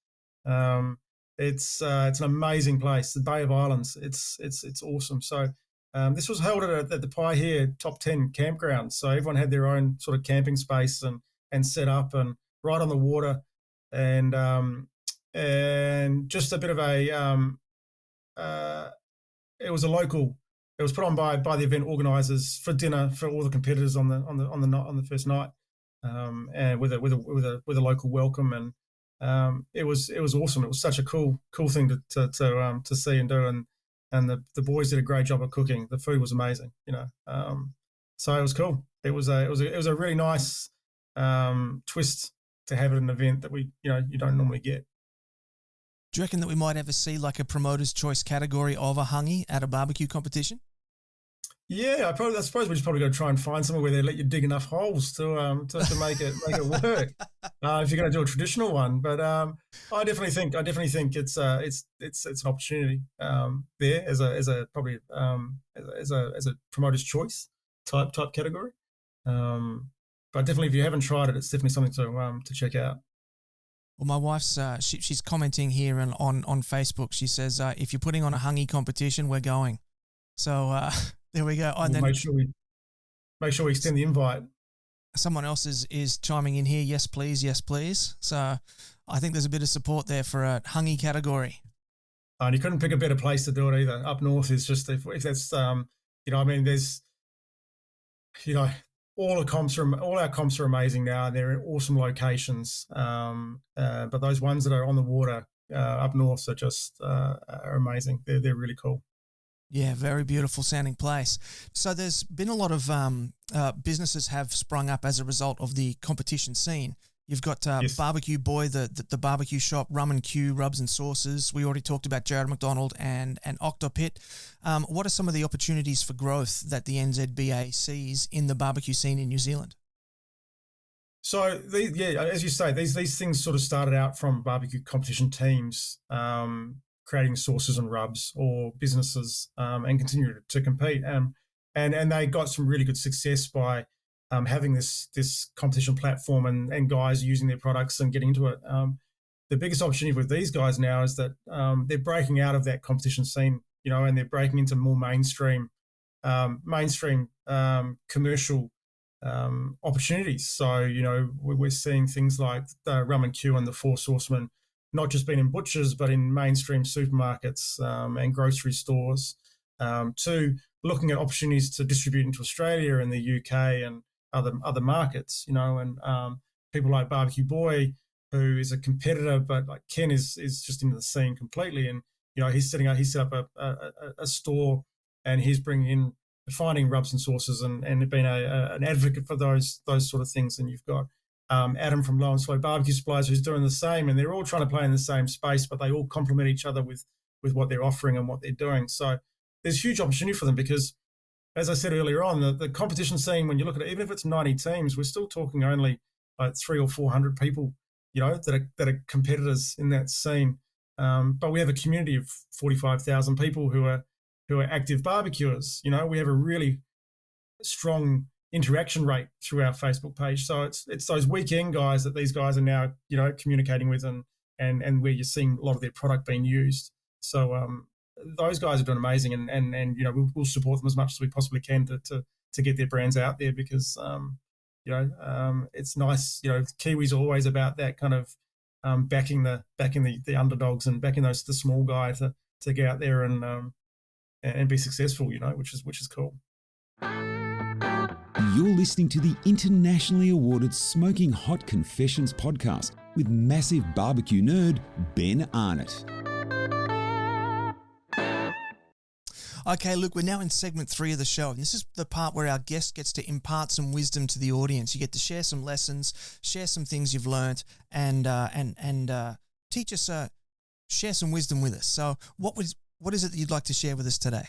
It's an amazing place, the Bay of Islands. It's awesome. So this was held at the Paihia Top 10 campground. So everyone had their own sort of camping space and set up and right on the water, and just a bit of a it was a local. It was put on by the event organisers for dinner for all the competitors on the first night, and with a local welcome, and it was awesome. It was such a cool thing to see and do, and the boys did a great job of cooking. The food was amazing, so it was cool. It was a really nice twist to have at an event that you don't normally get. Do you reckon that we might ever see like a promoter's choice category of a hangi at a barbecue competition? Yeah, I suppose we just probably got to try and find somewhere where they let you dig enough holes to make it work. If you're going to do a traditional one, but I definitely think it's an opportunity there as a promoter's choice type category. But definitely, if you haven't tried it, it's definitely something to check out. Well, my wife's she's commenting here on Facebook. She says, if you're putting on a hungy competition, we're going. So there we go. We'll make sure we extend the invite. Someone else is chiming in here. Yes, please. Yes, please. So I think there's a bit of support there for a hungy category. And you couldn't pick a better place to do it either. Up north is just, if that's, there's, all our comps are amazing now. They're in awesome locations. But those ones that are on the water up north are just are amazing. They're really cool. Yeah, very beautiful sounding place. So there's been a lot of businesses have sprung up as a result of the competition scene. You've got Yes. Barbecue Boy, the barbecue shop, Rum and Q, Rubs and Sauces. We already talked about Jared McDonald and Octopit. What are some of the opportunities for growth that the NZBA sees in the barbecue scene in New Zealand? So, as you say, these things sort of started out from barbecue competition teams creating sauces and rubs, or businesses, and continue to compete. And they got some really good success by having this competition platform and guys using their products and getting into it. The biggest opportunity with these guys now is that they're breaking out of that competition scene, and they're breaking into more mainstream commercial opportunities. So, we're seeing things like the Rum and Q and the Four Saucemen not just being in butchers, but in mainstream supermarkets and grocery stores, to looking at opportunities to distribute into Australia and the UK and other markets, and people like Barbecue Boy, who is a competitor, but like Ken is just into the scene completely. And, he set up a store, and he's finding rubs and sauces and being an advocate for those sort of things. And you've got Adam from Low and Slow Barbecue Supplies, who's doing the same, and they're all trying to play in the same space, but they all complement each other with what they're offering and what they're doing. So there's huge opportunity for them because, as I said earlier on, the competition scene, when you look at it, even if it's 90 teams, we're still talking only like 300 or 400 people, that are competitors in that scene. But we have a community of 45,000 people who are active barbecuers. We have a really strong interaction rate through our Facebook page. So it's those weekend guys that these guys are now, communicating with and where you're seeing a lot of their product being used. So those guys are doing amazing, and we'll support them as much as we possibly can to get their brands out there, because it's nice. Kiwis are always about that kind of backing the underdogs and backing the small guy to get out there and be successful, which is cool. You're listening to the internationally awarded Smoking Hot Confessions podcast with massive barbecue nerd Ben Arnott. Okay, Luke, we're now in segment 3 of the show. And this is the part where our guest gets to impart some wisdom to the audience. You get to share some lessons, share some things you've learned, and teach us, share some wisdom with us. So what is it that you'd like to share with us today?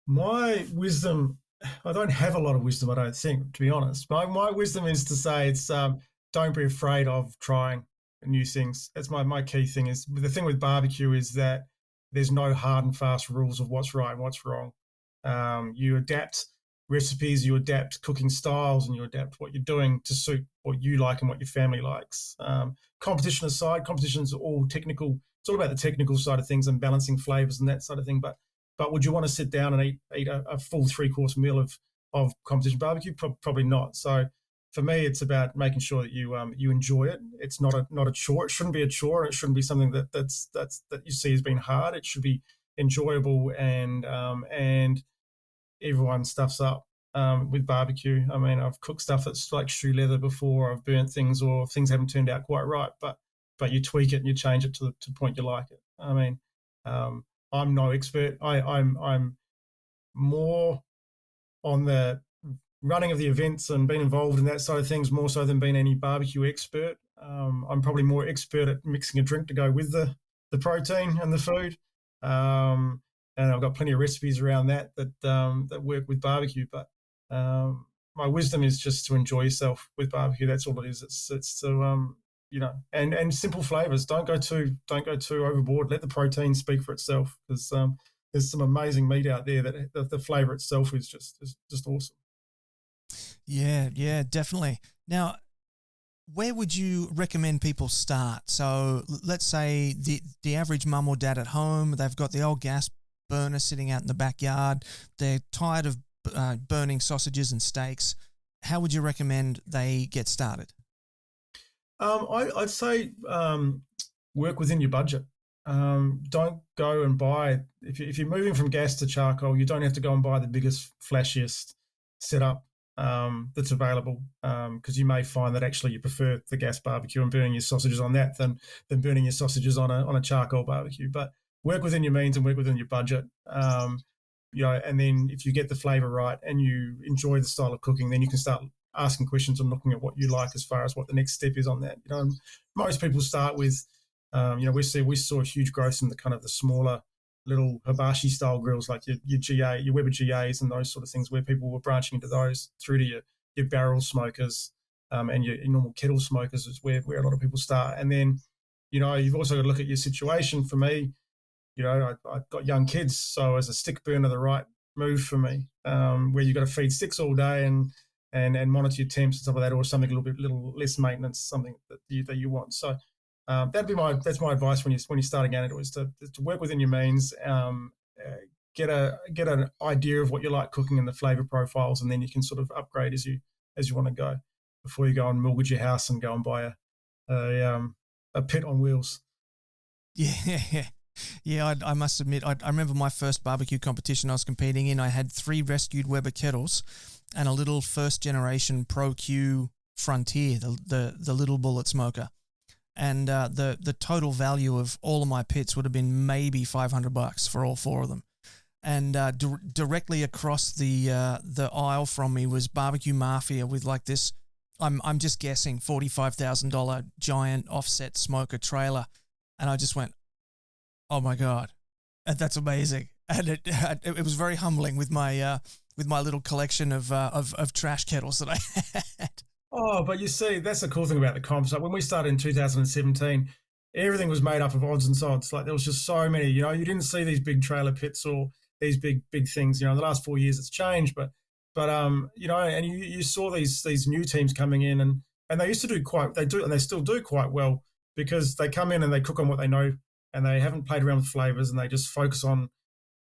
My wisdom, I don't have a lot of wisdom, I don't think, to be honest. My wisdom is to say it's don't be afraid of trying new things. That's my key thing. Is the thing with barbecue is that there's no hard and fast rules of what's right and what's wrong. You adapt recipes, you adapt cooking styles, and you adapt what you're doing to suit what you like and what your family likes. Competition aside, competition's all technical. It's all about the technical side of things and balancing flavors and that sort of thing. But would you want to sit down and eat a full 3-course meal of competition barbecue? Probably not. So for me, it's about making sure that you enjoy it. It's not a chore. It shouldn't be a chore. It shouldn't be something that you see as being hard. It should be enjoyable, and everyone stuffs up with barbecue. I mean, I've cooked stuff that's like shoe leather before. I've burnt things, or things haven't turned out quite right, but you tweak it and you change it to the point you like it. I mean, I'm no expert. I'm more on the running of the events and being involved in that side of things, more so than being any barbecue expert. I'm probably more expert at mixing a drink to go with the protein and the food. And I've got plenty of recipes around that work with barbecue. But my wisdom is just to enjoy yourself with barbecue. That's all it is. It's to and simple flavors. Don't go too overboard. Let the protein speak for itself, because there's some amazing meat out there that the flavor itself is just awesome. Yeah, definitely. Now, where would you recommend people start? So let's say the average mum or dad at home, they've got the old gas burner sitting out in the backyard. They're tired of burning sausages and steaks. How would you recommend they get started? I'd say work within your budget. Don't go and buy, if you're moving from gas to charcoal, you don't have to go and buy the biggest, flashiest setup that's available, because you may find that actually you prefer the gas barbecue and burning your sausages on that than burning your sausages on a charcoal barbecue. But work within your means and work within your budget. And then if you get the flavor right and you enjoy the style of cooking, then you can start asking questions and looking at what you like as far as what the next step is on that. And most people start with, we saw huge growth in the kind of the smaller little hibachi style grills, like your Weber GAs and those sort of things, where people were branching into those through to your barrel smokers and your normal kettle smokers is where a lot of people start. And then, you've also got to look at your situation. For me, I've got young kids, so as a stick burner, the right move for me, where you've got to feed sticks all day and monitor your temps and stuff like that, or something a little less maintenance, something that you want. So that's my advice when you're starting out, is to work within your means, get an idea of what you like cooking and the flavor profiles, and then you can sort of upgrade as you want to go, before you go and mortgage your house and go and buy a pit on wheels. Yeah, I must admit, I remember my first barbecue competition I was competing in. I had 3 rescued Weber kettles and a little first-generation Pro Q Frontier, the little bullet smoker. And the total value of all of my pits would have been maybe $500 for all 4 of them. And directly across the aisle from me was Barbecue Mafia with like this, I'm just guessing, $45,000 giant offset smoker trailer. And I just went, oh my God, that's amazing. And it was very humbling with my little collection of trash kettles that I had. Oh, but you see, that's the cool thing about the comps. Like when we started in 2017, everything was made up of odds and sods. Like there was just so many, you didn't see these big trailer pits or these big things. In the last 4 years it's changed, but and you saw these new teams coming in and they used to they still do quite well, because they come in and they cook on what they know, and they haven't played around with flavors, and they just focus on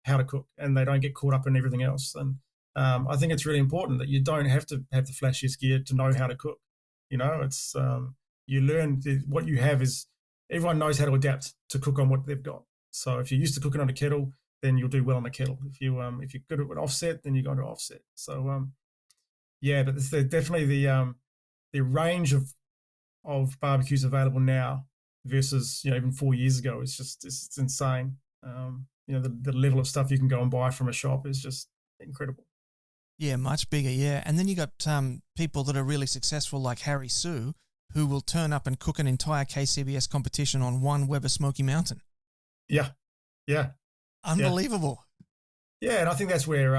how to cook, and they don't get caught up in everything else. And I think it's really important that you don't have to have the flashiest gear to know how to cook. It's you learn what you have is everyone knows how to adapt to cook on what they've got. So if you're used to cooking on a kettle, then you'll do well on a kettle. If you're good at an offset, then you go to offset. So but it's definitely the range of barbecues available now versus even 4 years ago is it's insane. The level of stuff you can go and buy from a shop is just incredible. Yeah, much bigger, yeah. And then you got people that are really successful like Harry Sue, who will turn up and cook an entire KCBS competition on one Weber Smoky Mountain. Yeah. Unbelievable. Yeah, and I think that's where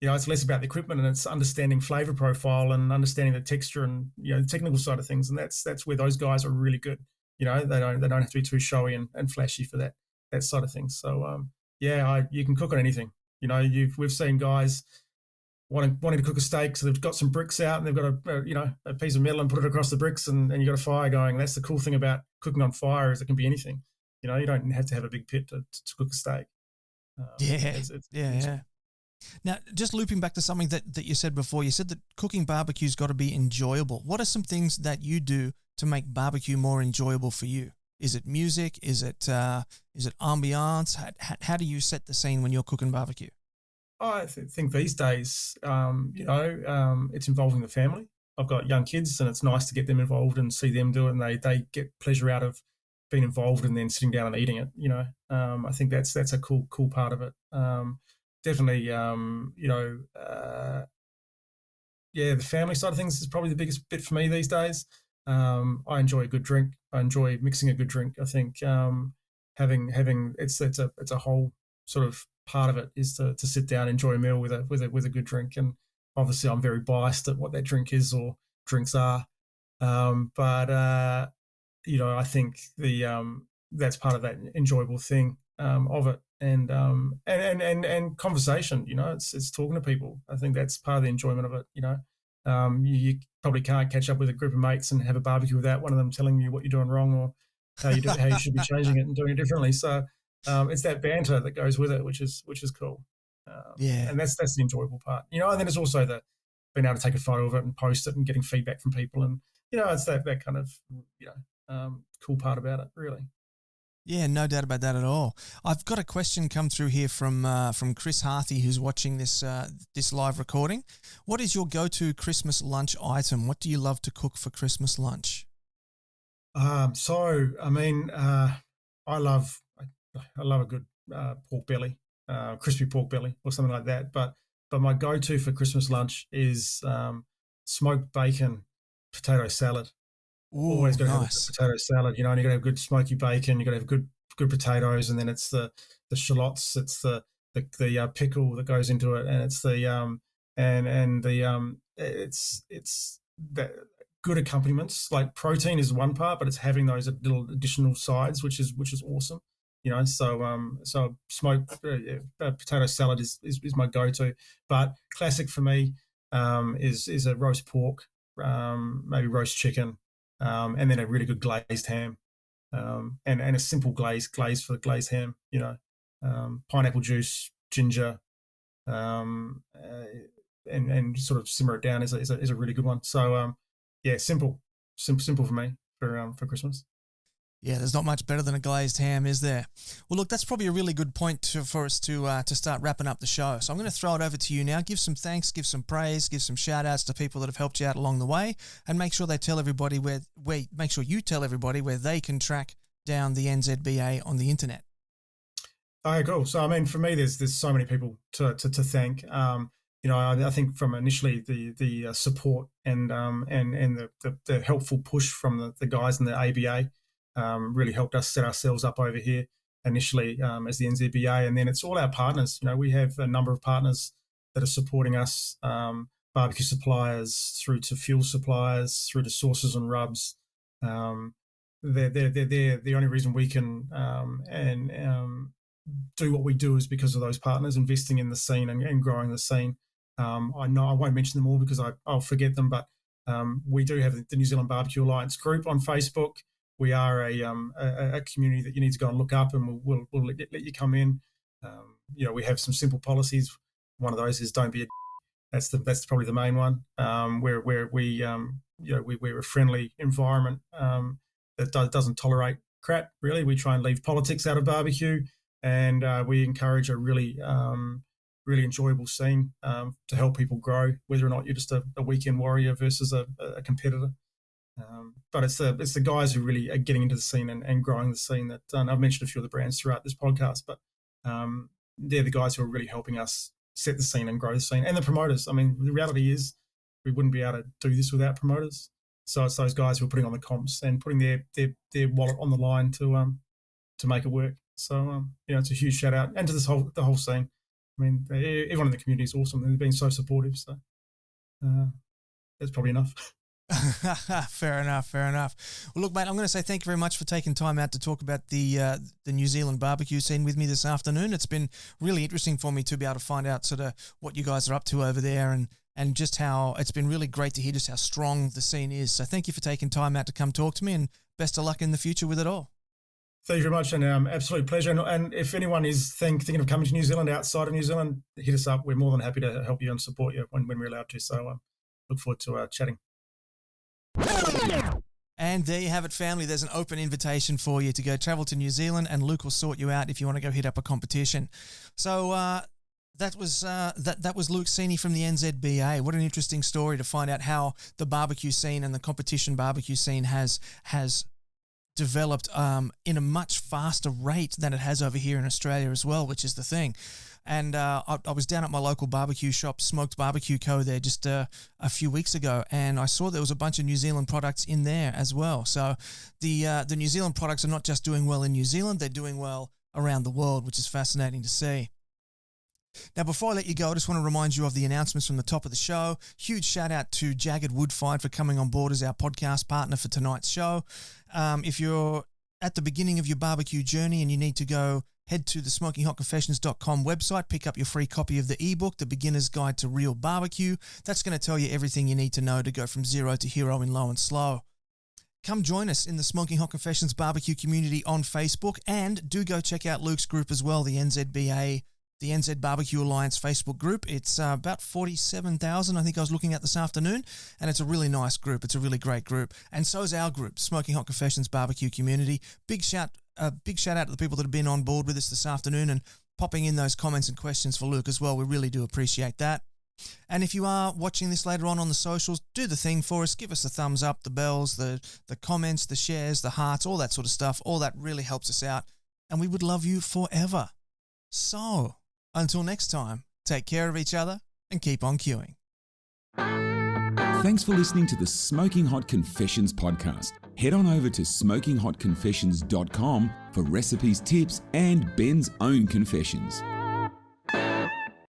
it's less about the equipment and it's understanding flavor profile and understanding the texture and the technical side of things, and that's where those guys are really good. They don't have to be too showy and flashy for that side of things. So you can cook on anything. We've seen guys wanting to cook a steak, so they've got some bricks out and they've got a piece of metal and put it across the bricks, and you got a fire going. That's the cool thing about cooking on fire, is it can be anything. You don't have to have a big pit to cook a steak. Yeah. Now, just looping back to something that you said before, you said that cooking barbecue's got to be enjoyable. What are some things that you do to make barbecue more enjoyable for you? Is it music? Is it ambiance? How do you set the scene when you're cooking barbecue? I think these days, it's involving the family. I've got young kids, and it's nice to get them involved and see them do it, and they get pleasure out of being involved and then sitting down and eating it. I think that's a cool part of it. Definitely, the family side of things is probably the biggest bit for me these days. I enjoy a good drink. I enjoy mixing a good drink. I think having it's a whole sort of part of it is to sit down, enjoy a meal with a good drink. And obviously, I'm very biased at what that drink is or drinks are. I think that's part of that enjoyable thing of it. And conversation, it's talking to people. I think that's part of the enjoyment of it. You probably can't catch up with a group of mates and have a barbecue without one of them telling you what you're doing wrong or how you should be changing it and doing it differently. So it's that banter that goes with it, which is cool. And that's the enjoyable part, you know. And then it's also the being able to take a photo of it and post it and getting feedback from people, and you know, it's that kind of, you know, cool part about it, really. Yeah, no doubt about that at all. I've got a question come through here from Chris Harthy, who's watching this live recording. What is your go-to Christmas lunch item? What do you love to cook for Christmas lunch? So I mean, I love a good pork belly, crispy pork belly or something like that. But my go-to for Christmas lunch is smoked bacon potato salad. Ooh, always got to nice. have a potato salad, you know, and you got to have good smoky bacon, you got to have good potatoes, and then it's the shallots, it's the pickle that goes into it, and it's the it's the good accompaniments. Like protein is one part, but it's having those little additional sides, which is awesome, you know. So smoked potato salad is my go-to, but classic for me is a roast pork, maybe roast chicken. And then a really good glazed ham, and a simple glaze for the glazed ham, you know, pineapple juice, ginger, and sort of simmer it down is a really good one. So yeah, simple for me for Christmas. Yeah, there's not much better than a glazed ham, is there? Well, look, that's probably a really good point for us to start wrapping up the show. So I'm going to throw it over to you now. Give some thanks, give some praise, give some shout-outs to people that have helped you out along the way, and make sure they tell everybody make sure you tell everybody where they can track down the NZBA on the internet. Okay, cool. So I mean, for me, there's so many people to thank. You know, I think from initially the support and the helpful push from the guys in the ABA. Really helped us set ourselves up over here initially as the NZBA, and then it's all our partners. You know, we have a number of partners that are supporting us, barbecue suppliers through to fuel suppliers, through to sauces and rubs. They're the only reason we can do what we do is because of those partners investing in the scene and growing the scene. I know I won't mention them all because I'll forget them, but we do have the New Zealand Barbecue Alliance group on Facebook. We are a community that you need to go and look up, and we'll let you come in. You know, we have some simple policies. One of those is don't be a that's probably the main one. Where we you know, we're a friendly environment that doesn't tolerate crap. Really, we try and leave politics out of barbecue, and we encourage a really enjoyable scene to help people grow, whether or not you're just a weekend warrior versus a competitor. But it's the guys who really are getting into the scene and growing the scene that I've mentioned a few of the brands throughout this podcast, but they're the guys who are really helping us set the scene and grow the scene, and the promoters. I mean, the reality is we wouldn't be able to do this without promoters. So it's those guys who are putting on the comps and putting their wallet on the line to make it work. So you know, it's a huge shout out, and to the whole scene. I mean, everyone in the community is awesome. They've been so supportive. So that's probably enough. Fair enough. Well, look, mate, I'm going to say thank you very much for taking time out to talk about the New Zealand barbecue scene with me this afternoon. It's been really interesting for me to be able to find out sort of what you guys are up to over there, and just how it's been really great to hear just how strong the scene is. So thank you for taking time out to come talk to me, and best of luck in the future with it all. Thank you very much, and absolute pleasure. And if anyone is thinking of coming to New Zealand, outside of New Zealand, hit us up. We're more than happy to help you and support you when we're allowed to. So look forward to chatting. And there you have it, family. There's an open invitation for you to go travel to New Zealand, and Luke will sort you out if you want to go hit up a competition. So that was Luke Seeney from the NZBA. What an interesting story to find out how the barbecue scene and the competition barbecue scene has developed in a much faster rate than it has over here in Australia as well, which is the thing. And I was down at my local barbecue shop, Smoked Barbecue Co. there just a few weeks ago, and I saw there was a bunch of New Zealand products in there as well. So the New Zealand products are not just doing well in New Zealand, they're doing well around the world, which is fascinating to see. Now, before I let you go, I just want to remind you of the announcements from the top of the show. Huge shout out to Jagged Woodfired for coming on board as our podcast partner for tonight's show. If you're at the beginning of your barbecue journey and you need to go head to the SmokingHotConfessions.com website, pick up your free copy of the ebook, The Beginner's Guide to Real Barbecue. That's going to tell you everything you need to know to go from zero to hero in low and slow. Come join us in the Smoking Hot Confessions barbecue community on Facebook, and do go check out Luke's group as well, the Nzbbqa, the NZ BBQ Alliance Facebook group. It's about 47,000, I think I was looking at this afternoon, and it's a really nice group. It's a really great group. And so is our group, Smoking Hot Confessions Barbecue Community. Big shout out to the people that have been on board with us this afternoon and popping in those comments and questions for Luke as well. We really do appreciate that. And if you are watching this later on the socials, do the thing for us. Give us the thumbs up, the bells, the comments, the shares, the hearts, all that sort of stuff. All that really helps us out, and we would love you forever. So, until next time, take care of each other and keep on queuing. Thanks for listening to the Smoking Hot Confessions podcast. Head on over to smokinghotconfessions.com for recipes, tips, and Ben's own confessions.